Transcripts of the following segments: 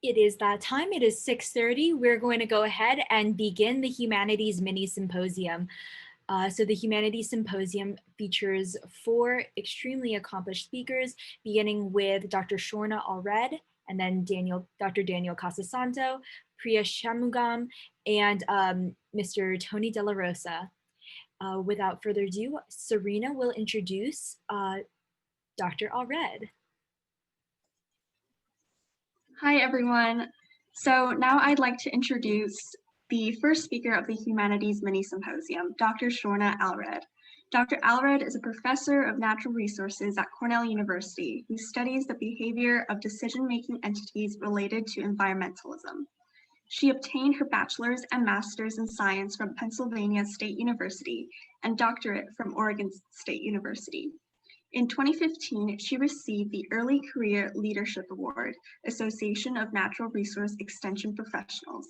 It is that time. It is 6:30. We're going to go ahead and begin the Humanities Minisymposium. So the Humanities Symposium features 4 extremely accomplished speakers, beginning with Dr. Shorna Allred, and then Dr. Daniel Casasanto, Priya Shanmugam, and Mr. Tony De La Rosa. Without further ado, Serena will introduce Dr. Allred. Hi, everyone. So now I'd like to introduce the first speaker of the Humanities Minisymposium, Dr. Shorna Allred. Dr. Allred is a professor of natural resources at Cornell University who studies the behavior of decision-making entities related to environmentalism. She obtained her bachelor's and master's in science from Pennsylvania State University and doctorate from Oregon State University. In 2015, she received the Early Career Leadership Award, Association of Natural Resource Extension Professionals.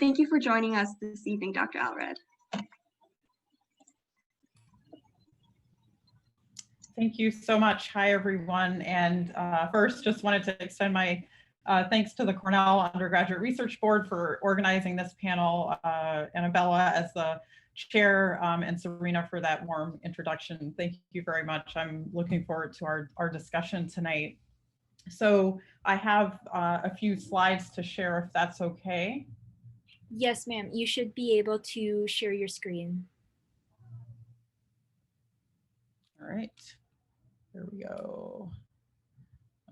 Thank you for joining us this evening, Dr. Allred. Thank you so much. Hi, everyone. And first, just wanted to extend my thanks to the Cornell Undergraduate Research Board for organizing this panel, Annabella as the chair, and Serena for that warm introduction. Thank you very much. I'm looking forward to our discussion tonight. So I have a few slides to share, if that's okay. Yes, ma'am. You should be able to share your screen. All right, there we go.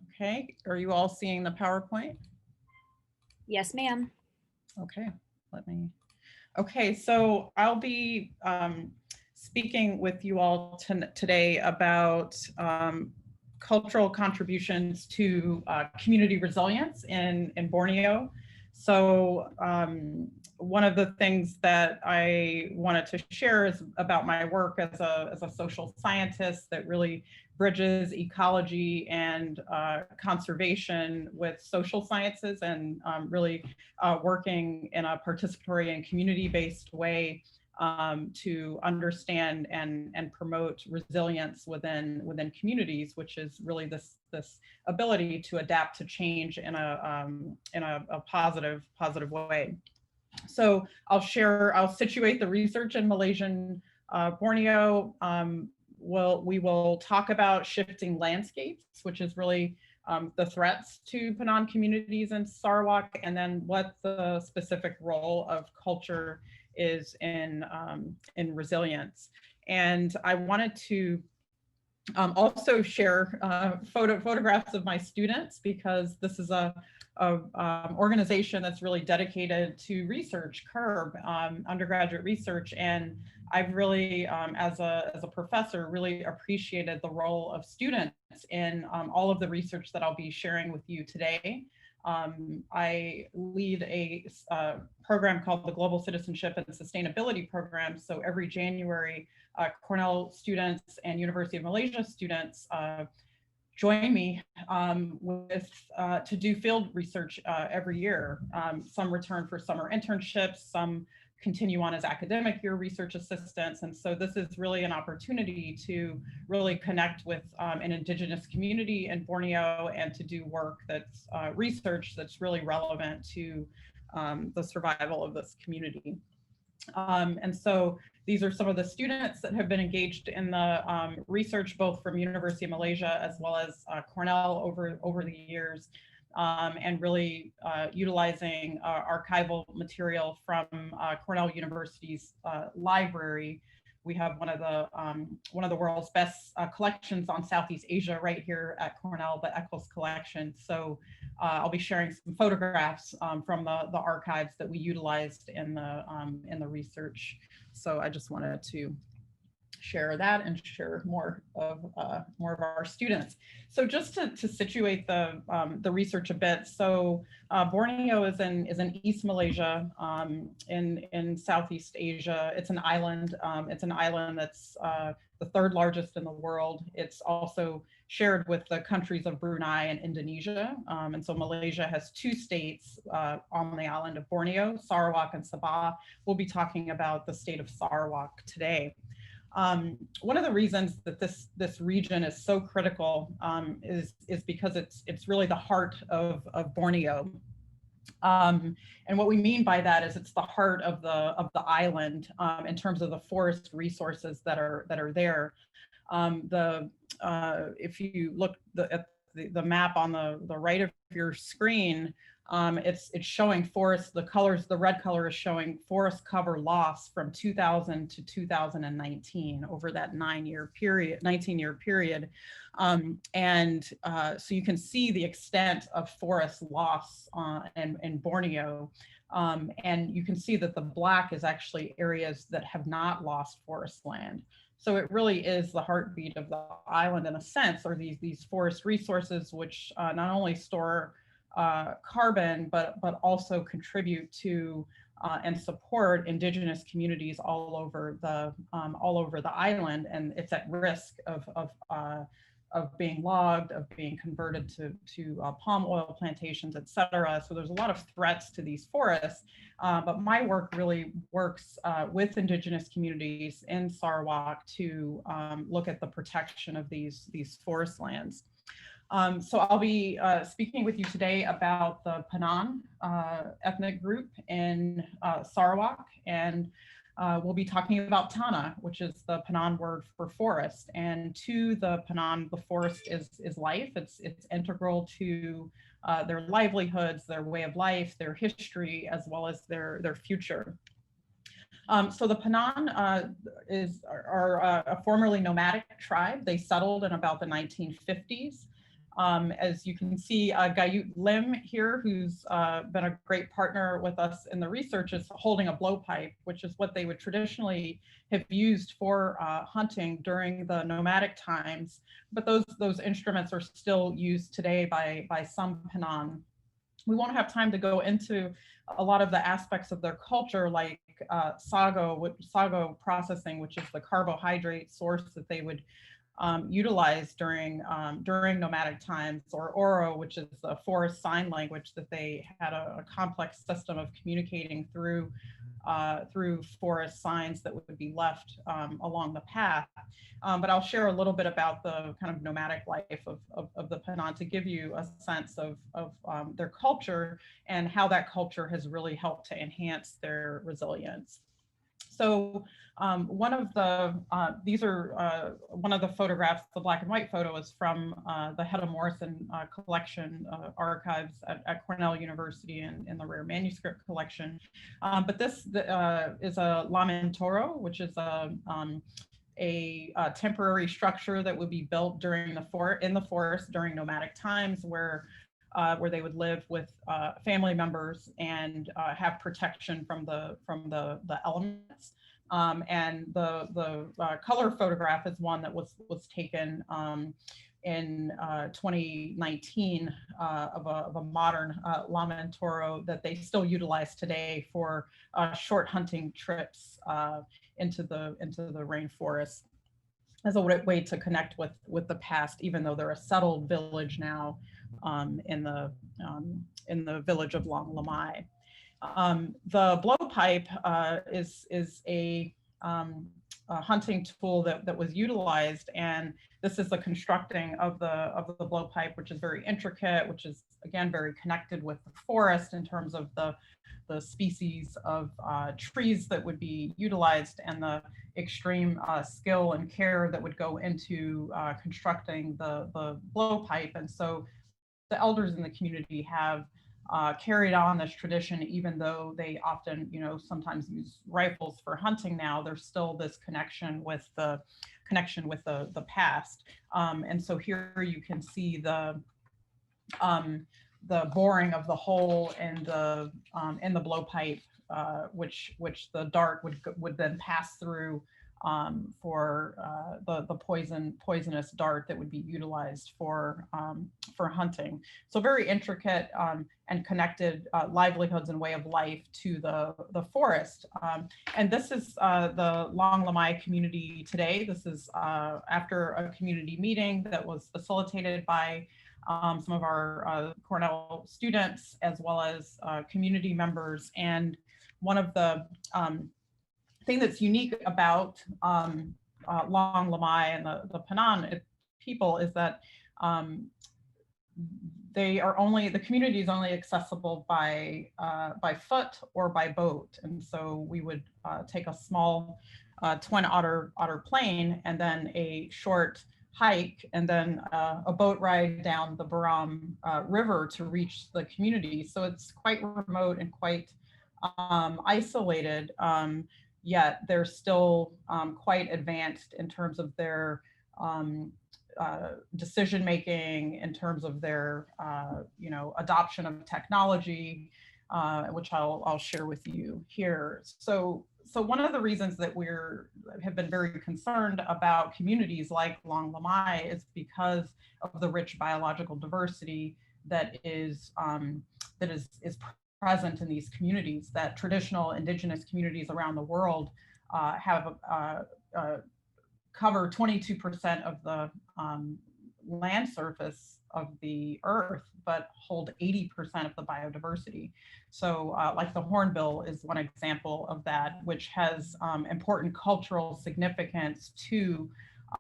Okay, are you all seeing the PowerPoint? Yes, ma'am. Okay, okay, so I'll be speaking with you all today about cultural contributions to community resilience in Borneo. So one of the things that I wanted to share is about my work as a social scientist that really bridges ecology and conservation with social sciences, and really working in a participatory and community-based way to understand and promote resilience within communities, which is really this ability to adapt to change in a positive way. So I'll situate the research in Malaysian Borneo. We will talk about shifting landscapes, which is really the threats to Penan communities in Sarawak, and then what the specific role of culture is in resilience. And I wanted to also share photographs of my students, because this is a organization that's really dedicated to research, CURB, undergraduate research. And I've really, as a professor, really appreciated the role of students in all of the research that I'll be sharing with you today. I lead a program called the Global Citizenship and Sustainability Program. So every January, Cornell students and University of Malaysia students join me to do field research every year. Some return for summer internships, some continue on as academic year research assistants. And so this is really an opportunity to really connect with an indigenous community in Borneo and to do work that's research that's really relevant to the survival of this community. And so these are some of the students that have been engaged in the research, both from University of Malaysia as well as Cornell over the years, and really utilizing archival material from Cornell University's library. We have one of the world's best collections on Southeast Asia right here at Cornell, the Eccles collection. So I'll be sharing some photographs from the archives that we utilized in the research. So I just wanted to share that and share more of our students. So just to situate the research a bit, so Borneo is in East Malaysia, in Southeast Asia. It's an island. It's an island that's the 3rd largest in the world. It's also shared with the countries of Brunei and Indonesia. And so Malaysia has 2 states on the island of Borneo, Sarawak and Sabah. We'll be talking about the state of Sarawak today. One of the reasons that this region is so critical is because it's really the heart of Borneo. And what we mean by that is it's the heart of the island in terms of the forest resources that are there. If you look at the map on the right of your screen, it's showing forest, the red color is showing forest cover loss from 2000 to 2019 over that 19-year period. So you can see the extent of forest loss in Borneo. And you can see that the black is actually areas that have not lost forest land. So it really is the heartbeat of the island in a sense, or these forest resources, which not only store carbon, but also contribute to and support indigenous communities all over the island, and it's at risk of being logged, of being converted to palm oil plantations, et cetera. So there's a lot of threats to these forests, but my work really works with indigenous communities in Sarawak to look at the protection of these forest lands. So I'll be speaking with you today about the Panan ethnic group in Sarawak, and we'll be talking about Tana, which is the Panan word for forest. And to the Panan, the forest is life. It's integral to their livelihoods, their way of life, their history, as well as their future. So the Panan are a formerly nomadic tribe. They settled in about the 1950s. As you can see, Gayut Lim here, who's been a great partner with us in the research, is holding a blowpipe, which is what they would traditionally have used for hunting during the nomadic times. But those instruments are still used today by some Panan. We won't have time to go into a lot of the aspects of their culture, like sago processing, which is the carbohydrate source that they would utilize during nomadic times, or oro, which is the forest sign language that they had a complex system of communicating through forest signs that would be left along the path. But I'll share a little bit about the kind of nomadic life of the Panan to give you a sense of their culture and how that culture has really helped to enhance their resilience. So one of the photographs, the black and white photo, is from the Hedda Morrison collection archives at Cornell University in the rare manuscript collection. But this is a lamentoro, which is a temporary structure that would be built in the forest during nomadic times, where they would live with family members and have protection from the elements. And the color photograph is one that was taken in 2019 of a modern lamentoro that they still utilize today for short hunting trips into the rainforest, as a way to connect with the past, even though they're a settled village now in the village of Long Lamai. The blowpipe is a hunting tool that was utilized, and this is the constructing of the blowpipe, which is very intricate, which is again very connected with the forest in terms of the species of trees that would be utilized, and the extreme skill and care that would go into constructing the blowpipe. And so the elders in the community have carried on this tradition, even though they often, sometimes use rifles for hunting now. There's still this connection with the past. And so here you can see the boring of the hole in the blowpipe, which the dart would then pass through for the poisonous dart that would be utilized for hunting. So very intricate and connected livelihoods and way of life to the forest. And this is the Long Lamai community today. This is after a community meeting that was facilitated by some of our Cornell students, as well as community members. And one of the thing that's unique about Long Lamai and the Panan people is that the community is only accessible by foot or by boat. And so we would take a small twin otter plane and then a short hike and then a boat ride down the Baram River to reach the community. So it's quite remote and quite isolated, yet they're still quite advanced in terms of their decision making, in terms of their adoption of technology, which I'll share with you here. So one of the reasons that have been very concerned about communities like Long Lamai is because of the rich biological diversity that is present in these communities, that traditional indigenous communities around the world have cover 22% of the land surface of the earth, but hold 80% of the biodiversity. So like the hornbill is one example of that, which has important cultural significance to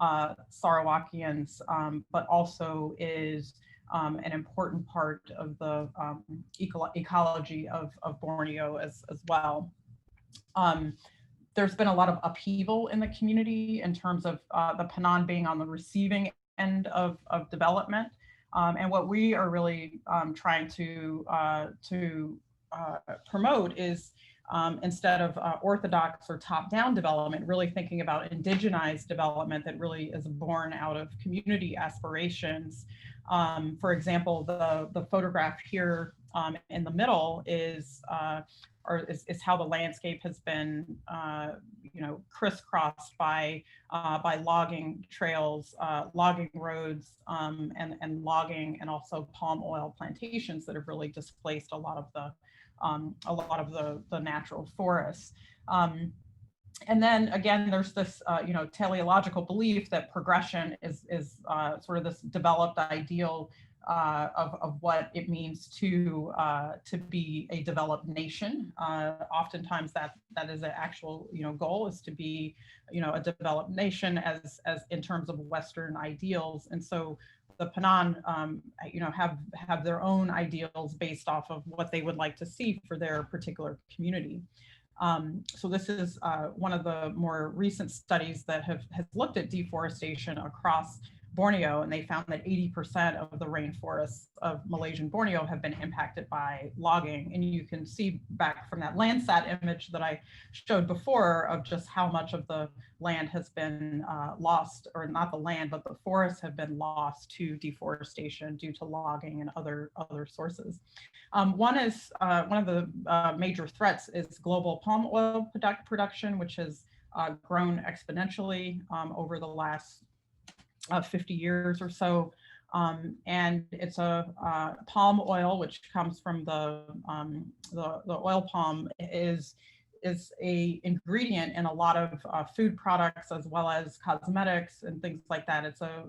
Sarawakians, but also is an important part of the ecology of Borneo as well. There's been a lot of upheaval in the community in terms of the Penan being on the receiving end of development. And what we are really trying to promote is instead of orthodox or top-down development, really thinking about indigenized development that really is born out of community aspirations. For example, the photograph here in the middle is how the landscape has been, crisscrossed by logging trails, logging roads, and logging, and also palm oil plantations that have really displaced a lot of the natural forests. And then again, there's this, teleological belief that progression is sort of this developed ideal of what it means to be a developed nation. Oftentimes that is an actual goal, is to be a developed nation as in terms of Western ideals. And so the Penan have their own ideals based off of what they would like to see for their particular community. So this is one of the more recent studies that has looked at deforestation across Borneo, and they found that 80% of the rainforests of Malaysian Borneo have been impacted by logging. And you can see back from that Landsat image that I showed before of just how much of the land has been lost, or not the land, but the forests have been lost to deforestation due to logging and other sources. One of the major threats is global palm oil production, which has grown exponentially over the last 50 years or so. And it's a palm oil, which comes from the oil palm, is a ingredient in a lot of food products, as well as cosmetics and things like that. It's a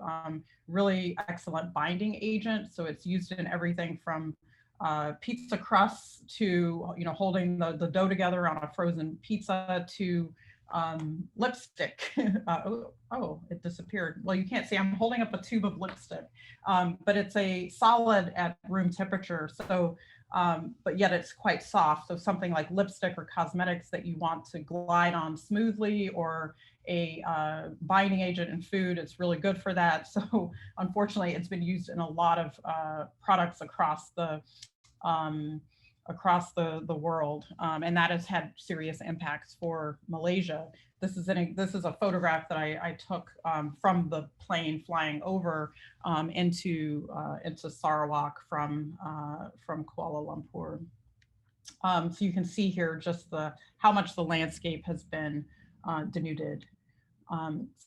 really excellent binding agent. So it's used in everything from pizza crusts to holding the dough together on a frozen pizza, to lipstick. Oh, it disappeared. Well, you can't see, I'm holding up a tube of lipstick, but it's a solid at room temperature. So, but yet it's quite soft. So something like lipstick or cosmetics that you want to glide on smoothly, or a binding agent in food, it's really good for that. So unfortunately, it's been used in a lot of products across the world, and that has had serious impacts for Malaysia. This is a photograph that I took from the plane flying over into Sarawak from Kuala Lumpur. So you can see here just how much the landscape has been denuded.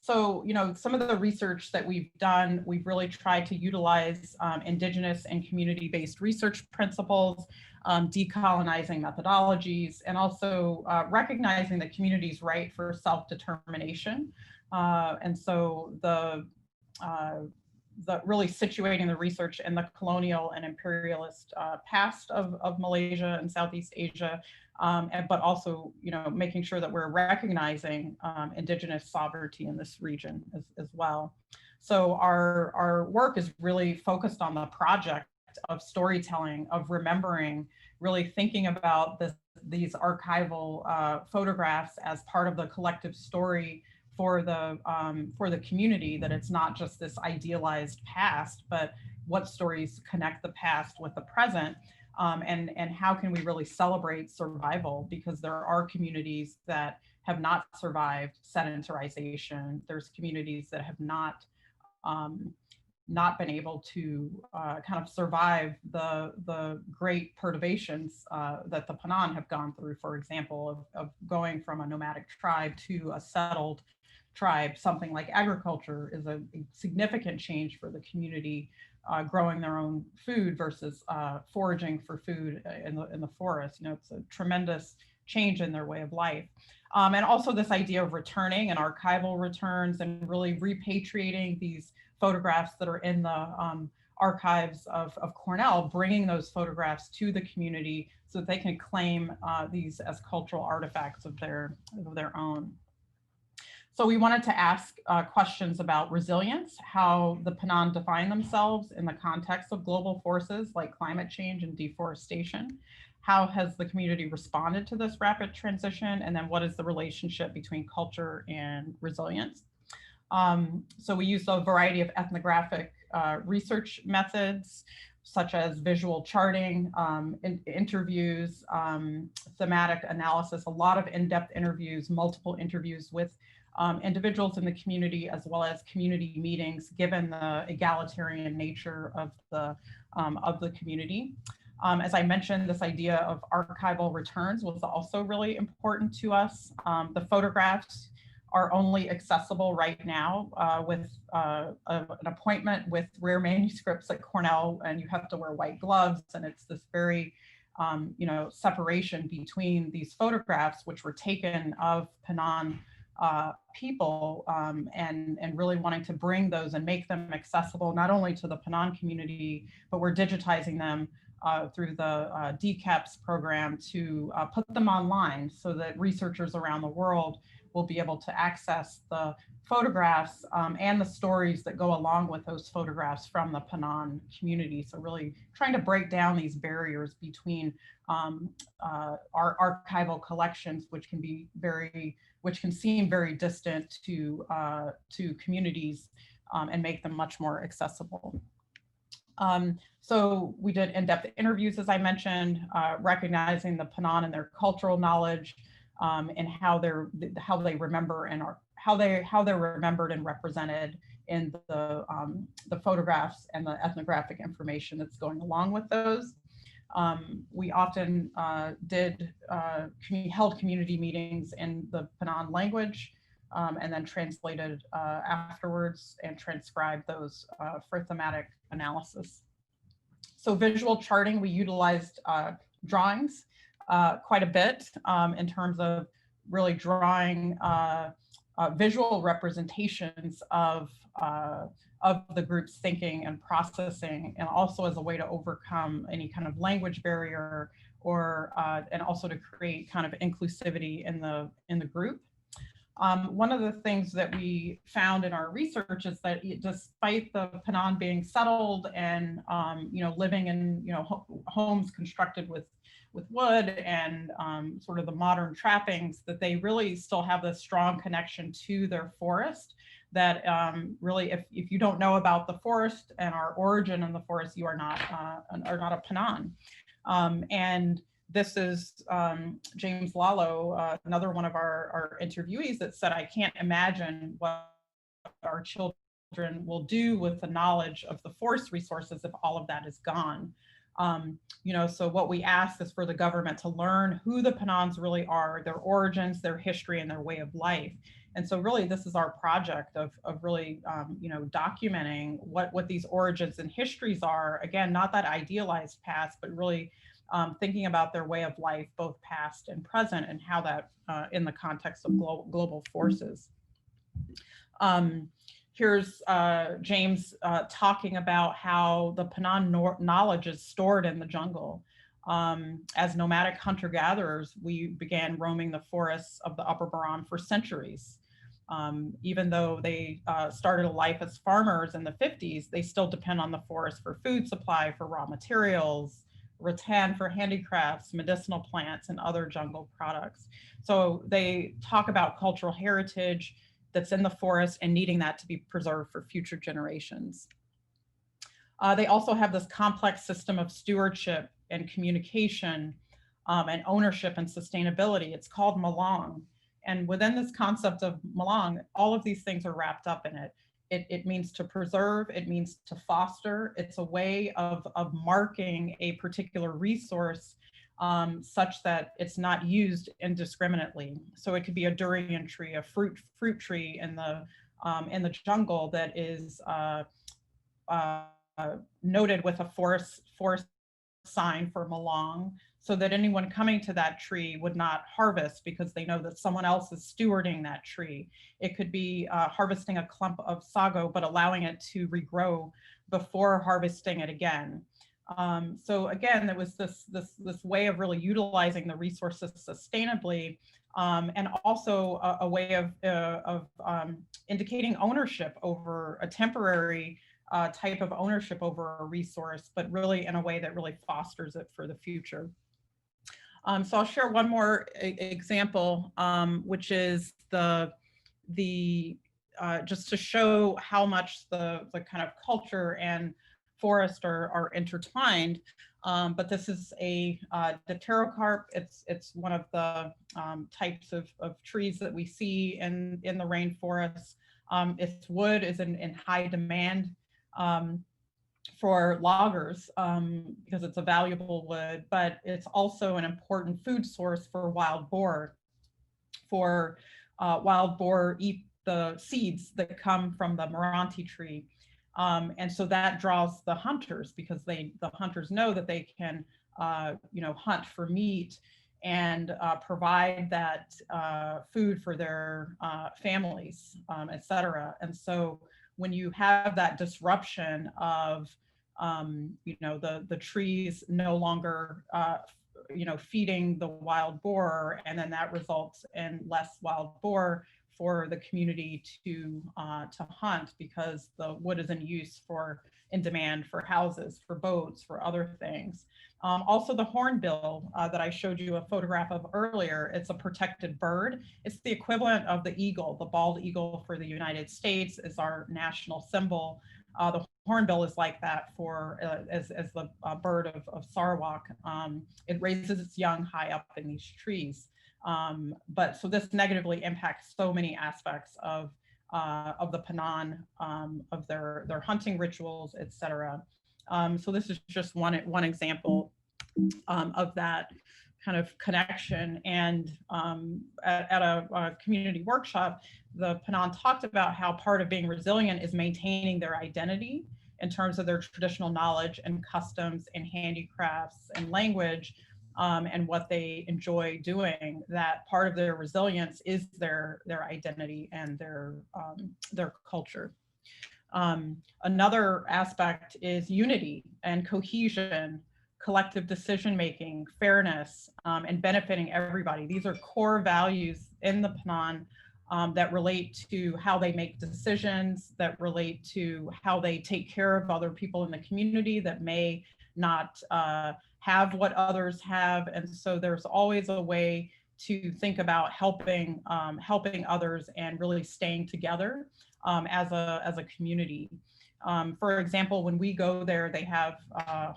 So, some of the research that we've done, we've really tried to utilize indigenous and community-based research principles, decolonizing methodologies, and also recognizing the community's right for self-determination. And so the really situating the research in the colonial and imperialist past of Malaysia and Southeast Asia, but also, making sure that we're recognizing indigenous sovereignty in this region as well. So our work is really focused on the project of storytelling, of remembering, really thinking about these archival photographs as part of the collective story for the community, that it's not just this idealized past, but what stories connect the past with the present, and how can we really celebrate survival, because there are communities that have not survived sedentarization. There's communities that have not been able to kind of survive the great perturbations that the Panan have gone through, for example, of going from a nomadic tribe to a settled tribe. Something like agriculture is a significant change for the community, growing their own food versus foraging for food in the forest. It's a tremendous change in their way of life. And also this idea of returning and archival returns, and really repatriating these photographs that are in the archives of Cornell, bringing those photographs to the community so that they can claim these as cultural artifacts of their own. So we wanted to ask questions about resilience, how the Panan define themselves in the context of global forces like climate change and deforestation. How has the community responded to this rapid transition? And then what is the relationship between culture and resilience? So we used a variety of ethnographic research methods, such as visual charting, interviews, thematic analysis, a lot of in-depth interviews, multiple interviews with individuals in the community, as well as community meetings, given the egalitarian nature of the community. As I mentioned, this idea of archival returns was also really important to us. The photographs are only accessible right now with an appointment with rare manuscripts at Cornell, and you have to wear white gloves, and it's this very separation between these photographs, which were taken of Panan people, and really wanting to bring those and make them accessible not only to the Panan community, but we're digitizing them through the DCAPS program to put them online so that researchers around the world will be able to access the photographs and the stories that go along with those photographs from the Panan community. So really trying to break down these barriers between our archival collections, which can seem very distant to communities, and make them much more accessible. So we did in-depth interviews, as I mentioned, recognizing the Panan and their cultural knowledge, and how they remember and how they're remembered and represented in the photographs and the ethnographic information that's going along with those. We often held community meetings in the Panan language, and then translated afterwards and transcribed those for thematic analysis. So visual charting, we utilized drawings quite a bit in terms of really drawing visual representations of the group's thinking and processing, and also as a way to overcome any kind of language barrier, or and also to create kind of inclusivity in the group. One of the things that we found in our research is that despite the Panan being settled and living in homes constructed with wood and sort of the modern trappings, that they really still have this strong connection to their forest. That really, if you don't know about the forest and our origin in the forest, you are not a Panan. And this is James Lalo, another one of our interviewees, that said, I can't imagine what our children will do with the knowledge of the forest resources if all of that is gone. So what we ask is for the government to learn who the Panans really are, their origins, their history, and their way of life. And so really this is our project of really, documenting what these origins and histories are. Again, not that idealized past, but really thinking about their way of life, both past and present, and how that in the context of global forces. Here's James talking about how the Panan knowledge is stored in the jungle. As nomadic hunter-gatherers, we began roaming the forests of the Upper Baran for centuries. Even though they started a life as farmers in the 50s, they still depend on the forest for food supply, for raw materials, rattan for handicrafts, medicinal plants, and other jungle products. So they talk about cultural heritage that's in the forest and needing that to be preserved for future generations. They also have this complex system of stewardship and communication and ownership and sustainability. It's called Malong. And within this concept of Malong, all of these things are wrapped up in it. It means to preserve, it means to foster. It's a way of marking a particular resource such that it's not used indiscriminately. So it could be a durian tree, a fruit tree in the jungle that is noted with a forest sign for Malong, so that anyone coming to that tree would not harvest because they know that someone else is stewarding that tree. It could be harvesting a clump of sago, but allowing it to regrow before harvesting it again. So again, there was this way of really utilizing the resources sustainably, and also a way of indicating ownership over a temporary type of ownership over a resource, but really in a way that really fosters it for the future. So I'll share one more example, which is just to show how much the kind of culture and forest are intertwined. But this is a deuterocarp. It's one of the types of trees that we see in the rainforest. Its wood is in high demand for loggers because it's a valuable wood, but it's also an important food source for wild boar. Wild boar eat the seeds that come from the Meranti tree. And so that draws the hunters because the hunters know that they can hunt for meat and provide that food for their families, et cetera. And so when you have that disruption of, the trees no longer, feeding the wild boar, and then that results in less wild boar for the community to hunt because the wood is in demand for houses, for boats, for other things. Also the hornbill that I showed you a photograph of earlier, it's a protected bird. It's the equivalent of the eagle. The bald eagle for the United States is our national symbol. The hornbill is like that as the bird of Sarawak. It raises its young high up in these trees. But so this negatively impacts so many aspects of the Penan, of their hunting rituals, et cetera. So this is just one example of that kind of connection. And at a community workshop, the Penan talked about how part of being resilient is maintaining their identity in terms of their traditional knowledge and customs and handicrafts and language, and what they enjoy doing. That part of their resilience is their identity and their culture. Another aspect is unity and cohesion, collective decision-making, fairness, and benefiting everybody. These are core values in the Penan that relate to how they make decisions, that relate to how they take care of other people in the community that may not have what others have. And so there's always a way to think about helping others and really staying together as a community. For example, when we go there, they have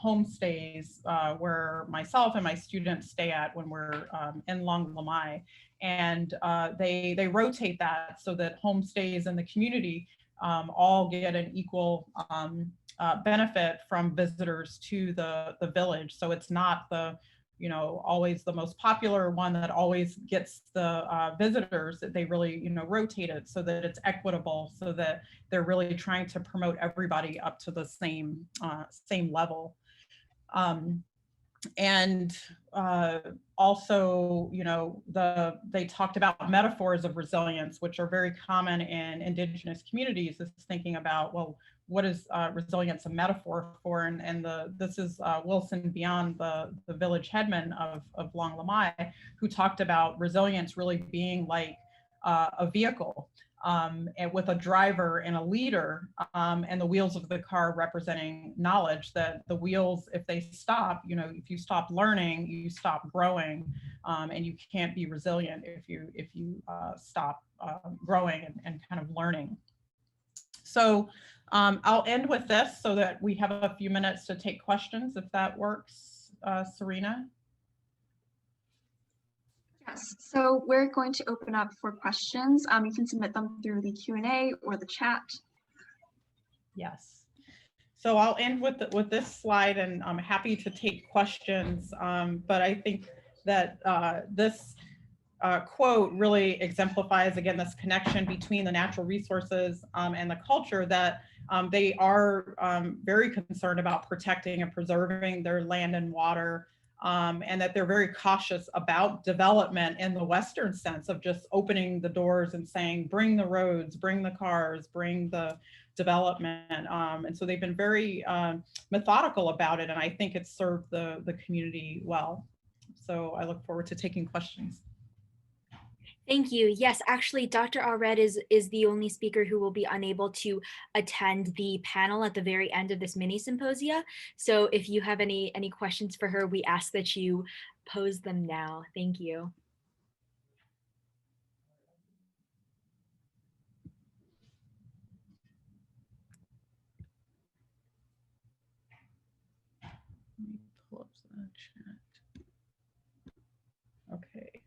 homestays where myself and my students stay at when we're in Long Lamai, and they rotate that so that homestays in the community all get an equal benefit from visitors to the village. So it's not always the most popular one that always gets the visitors. That they really rotate it so that it's equitable, so that they're really trying to promote everybody up to the same level. And also, they talked about metaphors of resilience, which are very common in Indigenous communities. Is thinking about, well, what is resilience a metaphor for? And this is Wilson Beyond, the village headman of Long Lamai, who talked about resilience really being like a vehicle. and with a driver and a leader, and the wheels of the car representing knowledge, that the wheels, if they stop, if you stop learning, you stop growing, and you can't be resilient if you stop growing and kind of learning. So I'll end with this so that we have a few minutes to take questions, if that works, Serena. Yes, so we're going to open up for questions. You can submit them through the Q&A or the chat. Yes. So I'll end with this slide, and I'm happy to take questions. But I think that this quote really exemplifies, again, this connection between the natural resources and the culture, that they are very concerned about protecting and preserving their land and water. And that they're very cautious about development in the Western sense of just opening the doors and saying, bring the roads, bring the cars, bring the development. And so they've been very methodical about it. And I think it's served the community well. So I look forward to taking questions. Thank you. Yes, actually, Dr. Allred is the only speaker who will be unable to attend the panel at the very end of this mini symposia. So if you have any questions for her, we ask that you pose them now. Thank you. Let me pull up the chat. Okay.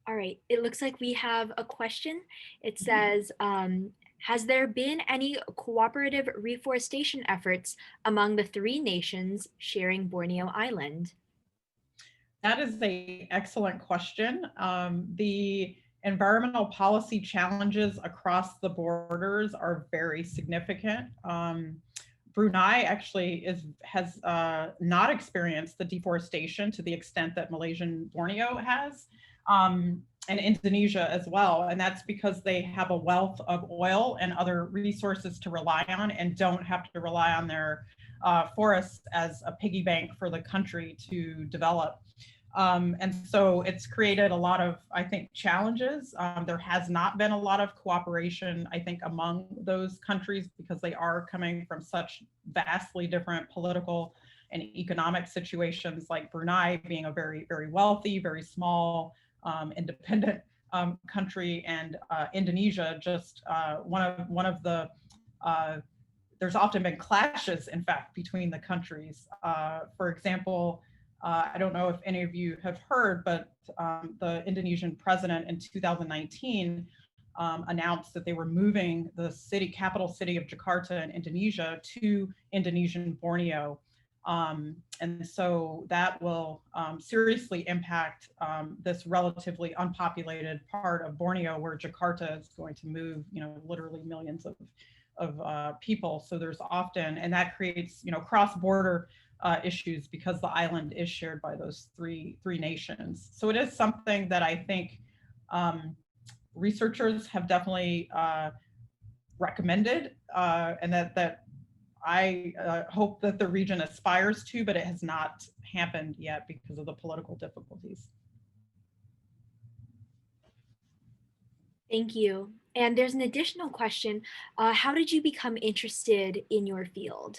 All right, it looks like we have a question. It says, has there been any cooperative reforestation efforts among the 3 nations sharing Borneo Island? That is an excellent question. The environmental policy challenges across the borders are very significant. Brunei actually has not experienced the deforestation to the extent that Malaysian Borneo has, and Indonesia as well. And that's because they have a wealth of oil and other resources to rely on, and don't have to rely on their forests as a piggy bank for the country to develop. And so it's created a lot of, I think, challenges. There has not been a lot of cooperation, I think, among those countries, because they are coming from such vastly different political and economic situations, like Brunei being a very, very wealthy, very small, independent country, and Indonesia just one of the there's often been clashes, in fact, between the countries. For example, I don't know if any of you have heard, but the Indonesian president in 2019 announced that they were moving the capital city of Jakarta in Indonesia to Indonesian Borneo. And so that will seriously impact this relatively unpopulated part of Borneo, where Jakarta is going to move, literally millions of people. So there's often, and that creates, cross-border issues, because the island is shared by those three nations. So it is something that I think researchers have definitely recommended, and that I hope that the region aspires to, but it has not happened yet because of the political difficulties. Thank you. And there's an additional question. How did you become interested in your field?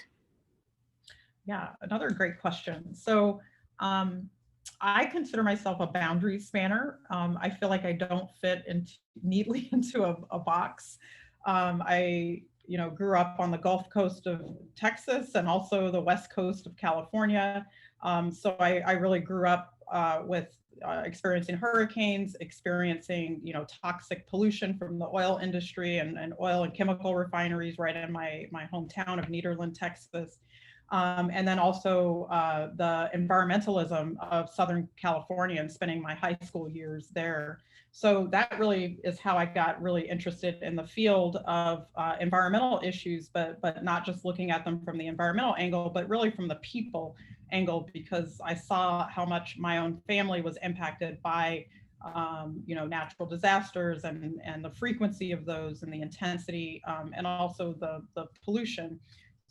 Yeah, another great question. So I consider myself a boundary spanner. I feel like I don't fit neatly into a box. I grew up on the Gulf Coast of Texas and also the West Coast of California. So I really grew up with experiencing hurricanes, experiencing toxic pollution from the oil industry and oil and chemical refineries right in my hometown of Nederland, Texas. And then also the environmentalism of Southern California and spending my high school years there. So that really is how I got really interested in the field of environmental issues, but not just looking at them from the environmental angle, but really from the people angle, because I saw how much my own family was impacted by natural disasters and the frequency of those and the intensity, and also the pollution.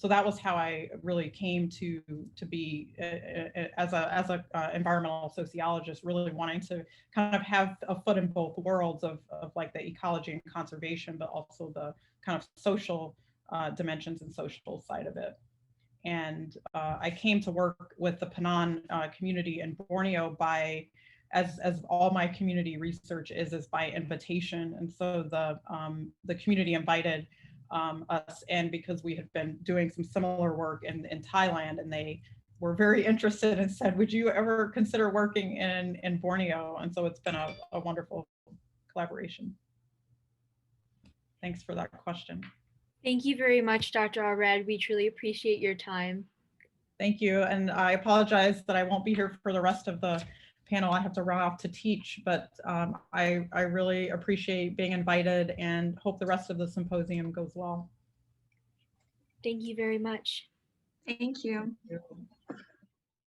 So that was how I really came to be as a environmental sociologist, really wanting to kind of have a foot in both worlds of like the ecology and conservation, but also the kind of social dimensions and social side of it. And I came to work with the Penan community in Borneo by, as all my community research is by invitation. And so the community invited us in because we had been doing some similar work in Thailand, and they were very interested and said, would you ever consider working in Borneo? And so it's been a wonderful collaboration. Thanks for that question. Thank you very much, Dr. Allred. We truly appreciate your time. Thank you. And I apologize that I won't be here for the rest of the panel. I have to run off to teach, but I really appreciate being invited and hope the rest of the symposium goes well. Thank you very much. Thank you. Thank you.